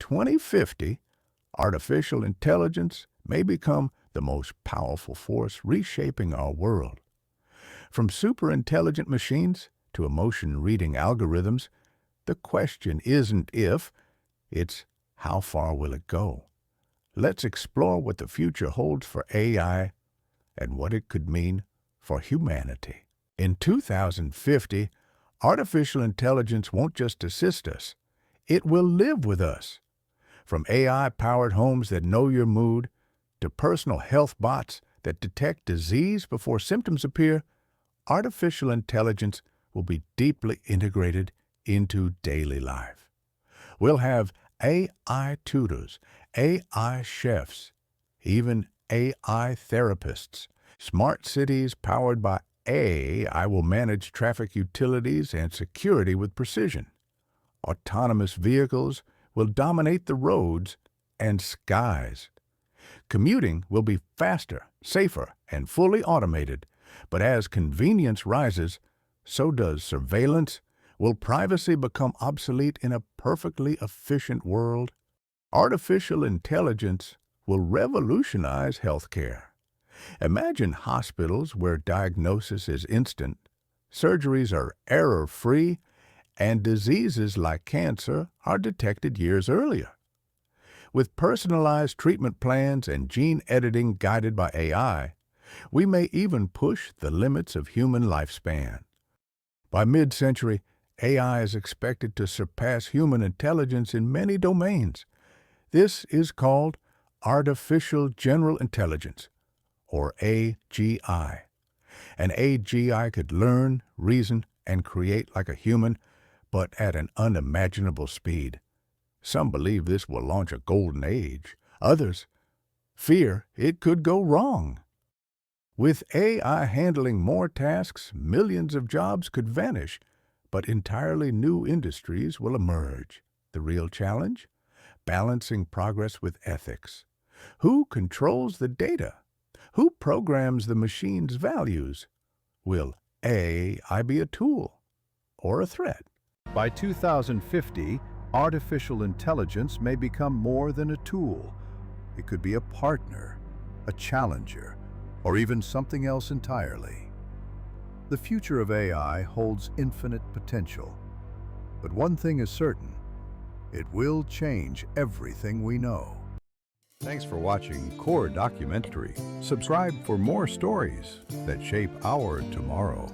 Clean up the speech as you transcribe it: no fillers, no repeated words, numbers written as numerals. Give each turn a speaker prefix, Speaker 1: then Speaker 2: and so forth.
Speaker 1: 2050, artificial intelligence may become the most powerful force reshaping our world. From superintelligent machines to emotion-reading algorithms, the question isn't if, it's how far will it go? Let's explore what the future holds for AI and what it could mean for humanity. In 2050, artificial intelligence won't just assist us, it will live with us. From AI-powered homes that know your mood to personal health bots that detect disease before symptoms appear, artificial intelligence will be deeply integrated into daily life. We'll have AI tutors, AI chefs, even AI therapists. Smart cities powered by AI will manage traffic utilities and security with precision. Autonomous vehicles will dominate the roads and skies. Commuting will be faster, safer, and fully automated. But as convenience rises, so does surveillance. Will privacy become obsolete in a perfectly efficient world? Artificial intelligence will revolutionize healthcare. Imagine hospitals where diagnosis is instant, surgeries are error-free, and diseases like cancer are detected years earlier. With personalized treatment plans and gene editing guided by AI, we may even push the limits of human lifespan. By mid-century, AI is expected to surpass human intelligence in many domains. This is called artificial general intelligence, or AGI. An AGI could learn, reason, and create like a human, but at an unimaginable speed. Some believe this will launch a golden age. Others fear it could go wrong. With AI handling more tasks, millions of jobs could vanish, but entirely new industries will emerge. The real challenge? Balancing progress with ethics. Who controls the data? Who programs the machine's values? Will AI be a tool or a threat?
Speaker 2: By 2050, artificial intelligence may become more than a tool. It could be a partner, a challenger, or even something else entirely. The future of AI holds infinite potential. But one thing is certain, it will change everything we know. Thanks for watching Core Documentary. Subscribe for more stories that shape our tomorrow.